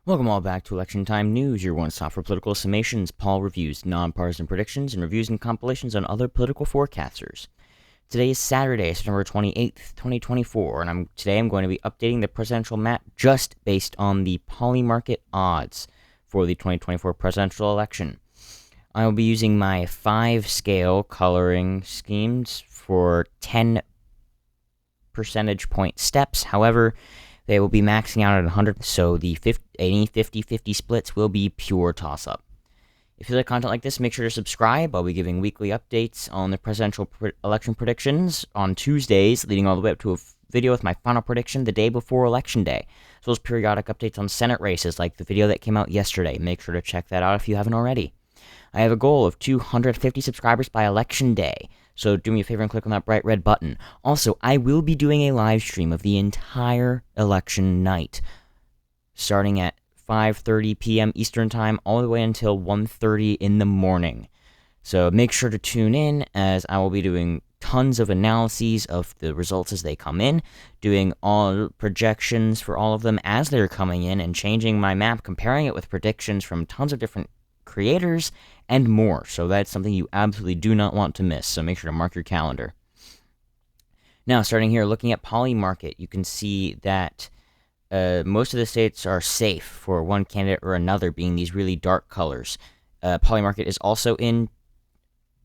Welcome all back to Election Time News, your one-stop for political summations, poll reviews, nonpartisan predictions, and reviews and compilations on other political forecasters. Today is Saturday, September 28th, 2024, and today I'm going to be updating the presidential map just based on the Polymarket odds for the 2024 presidential election. I will be using my 5-scale coloring schemes for 10 percentage point steps. However, they will be maxing out at 100, so any 50-50 splits will be pure toss-up. If you like content like this, make sure to subscribe. I'll be giving weekly updates on the presidential election predictions on Tuesdays, leading all the way up to a video with my final prediction the day before Election Day, as well as periodic updates on Senate races, like the video that came out yesterday. Make sure to check that out if you haven't already. I have a goal of 250 subscribers by Election Day, so do me a favor and click on that bright red button. Also, I will be doing a live stream of the entire election night, starting at 5:30 p.m. Eastern Time all the way until 1:30 in the morning. So make sure to tune in, as I will be doing tons of analyses of the results as they come in, doing all projections for all of them as they're coming in, and changing my map, comparing it with predictions from tons of different creators, and more. So that's something you absolutely do not want to miss, so make sure to mark your calendar. Now, starting here, looking at Polymarket, you can see that most of the states are safe for one candidate or another, being these really dark colors. Polymarket is also in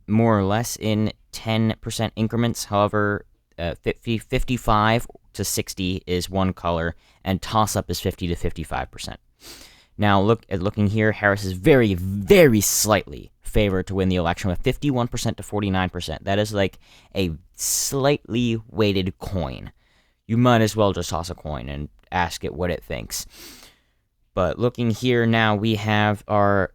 more or less in 10% increments. However, 55 to 60 is one color, and toss-up is 50 to 55%. Now, looking here, Harris is very, very slightly favored to win the election with 51% to 49%. That is like a slightly weighted coin. You might as well just toss a coin and ask it what it thinks. But looking here now, we have our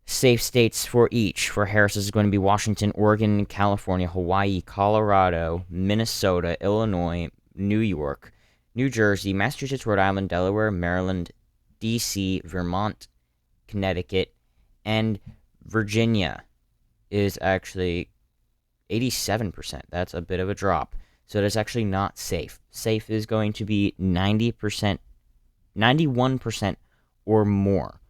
safe states for each. For Harris, this is going to be Washington, Oregon, California, Hawaii, Colorado, Minnesota, Illinois, New York, New Jersey, Massachusetts, Rhode Island, Delaware, Maryland, DC, Vermont, Connecticut, and Virginia is actually 87%. That's a bit of a drop. So that's actually not safe. Safe is going to be 90%, 91% or more.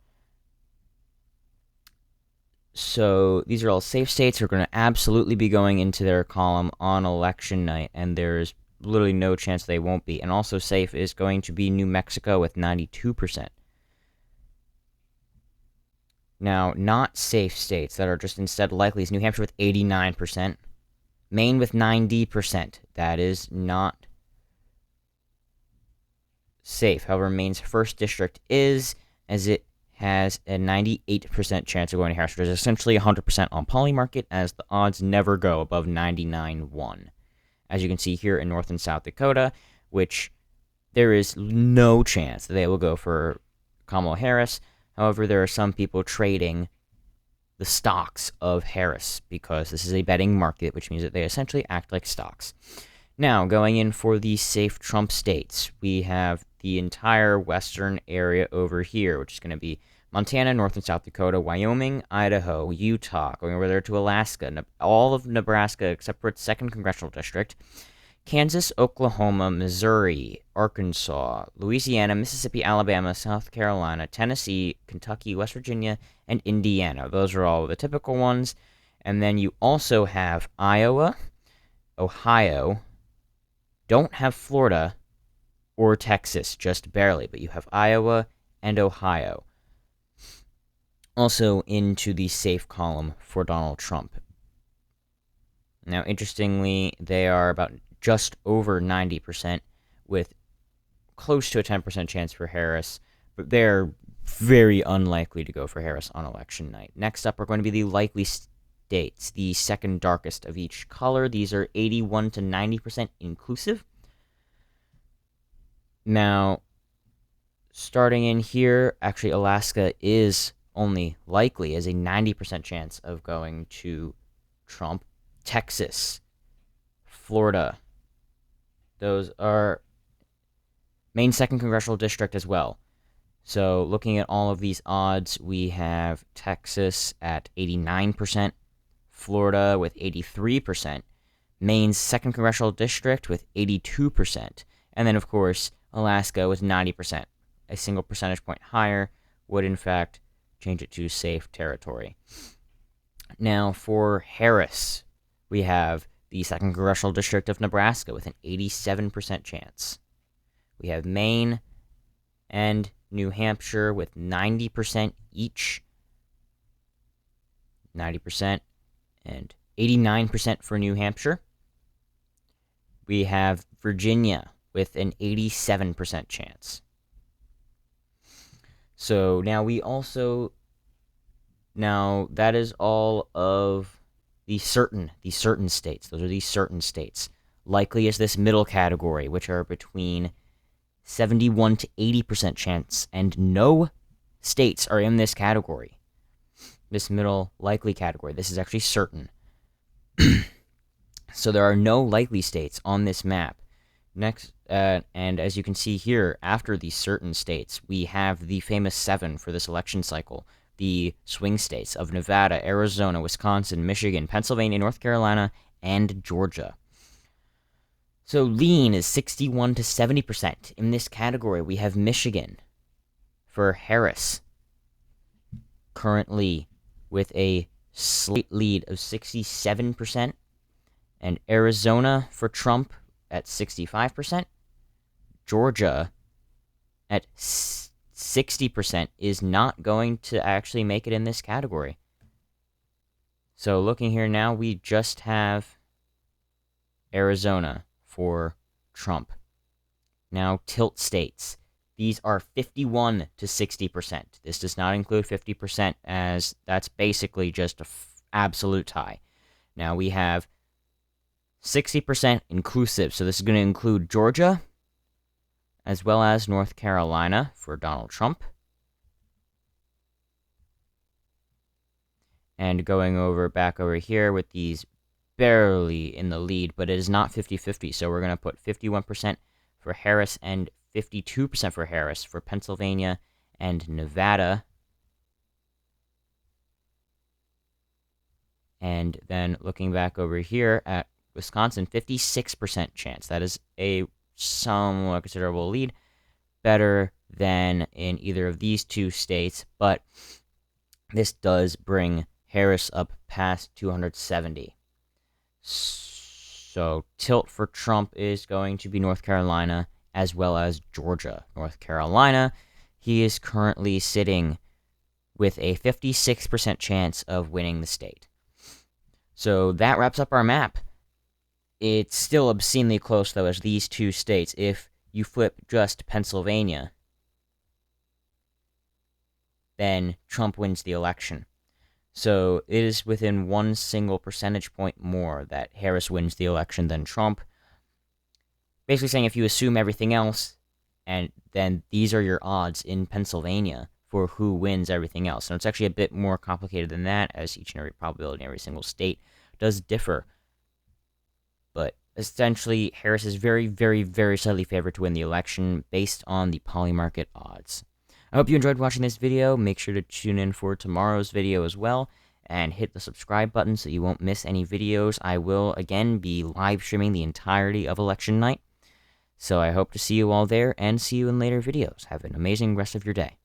So these are all safe states who are going to absolutely be going into their column on election night, and there's literally no chance they won't be. And also safe is going to be New Mexico with 92%. Now, not safe states that are just instead likely is New Hampshire with 89%, Maine with 90%. That is not safe. However, Maine's 1st district is, as it has a 98% chance of going to Harris, which is essentially 100% on Polymarket, as the odds never go above 99.1. As you can see here in North and South Dakota, which there is no chance that they will go for Kamala Harris. However, there are some people trading the stocks of Harris, because this is a betting market, which means that they essentially act like stocks. Now, going in for the safe Trump states, we have the entire western area over here, which is going to be Montana, North and South Dakota, Wyoming, Idaho, Utah, going over there to Alaska, all of Nebraska except for its 2nd congressional district, Kansas, Oklahoma, Missouri, Arkansas, Louisiana, Mississippi, Alabama, South Carolina, Tennessee, Kentucky, West Virginia, and Indiana. Those are all the typical ones. And then you also have Iowa, Ohio, don't have Florida or Texas, just barely, but you have Iowa and Ohio. Also into the safe column for Donald Trump. Now, interestingly, they are about just over 90%, with close to a 10% chance for Harris, but they're very unlikely to go for Harris on election night. Next up are going to be the likely states, the 2nd darkest of each color. These are 81 to 90% inclusive. Now, starting in here, actually Alaska is only likely as a 90% chance of going to Trump. Texas, Florida, those are Maine's 2nd congressional district as well. So looking at all of these odds, we have Texas at 89%, Florida with 83%, Maine's 2nd congressional district with 82%, and then, of course, Alaska with 90%. a single percentage point higher would, in fact, change it to safe territory. Now, for Harris, we have the 2nd Congressional District of Nebraska with an 87% chance. We have Maine and New Hampshire with 90% each. 90% and 89% for New Hampshire. We have Virginia with an 87% chance. So now that is all of the certain states. Those are the certain states. Likely is this middle category, which are between 71 to 80% chance, and no states are in this category. This middle likely category. This is actually certain. So there are no likely states on this map. Next, and as you can see here, after the certain states, we have the famous 7 for this election cycle. The swing states of Nevada, Arizona, Wisconsin, Michigan, Pennsylvania, North Carolina, and Georgia. So lean is 61 to 70%. In this category, we have Michigan for Harris, currently with a slight lead of 67%, and Arizona for Trump at 65%. Georgia at 60% is not going to actually make it in this category. So looking here now, we just have Arizona for Trump. Now, tilt states. These are 51 to 60%. This does not include 50%, as that's basically just an absolute tie. Now, we have 60% inclusive, so this is going to include Georgia, as well as North Carolina for Donald Trump. And going back over here with these barely in the lead, but it is not 50-50, so we're going to put 51% for Harris and 52% for Harris for Pennsylvania and Nevada. And then looking back over here at Wisconsin, 56% chance. That is a somewhat considerable lead, better than in either of these two states, but this does bring Harris up past 270. So tilt for Trump is going to be North Carolina as well as Georgia. North Carolina, he is currently sitting with a 56% chance of winning the state. So that wraps up our map. It's still obscenely close, though, as these two states. If you flip just Pennsylvania, then Trump wins the election. So it is within one single percentage point more that Harris wins the election than Trump. Basically saying if you assume everything else, and then these are your odds in Pennsylvania for who wins everything else. And it's actually a bit more complicated than that, as each and every probability in every single state does differ. But essentially, Harris is very, very, very slightly favored to win the election based on the Polymarket odds. I hope you enjoyed watching this video. Make sure to tune in for tomorrow's video as well, and hit the subscribe button so you won't miss any videos. I will, again, be live streaming the entirety of election night. So I hope to see you all there, and see you in later videos. Have an amazing rest of your day.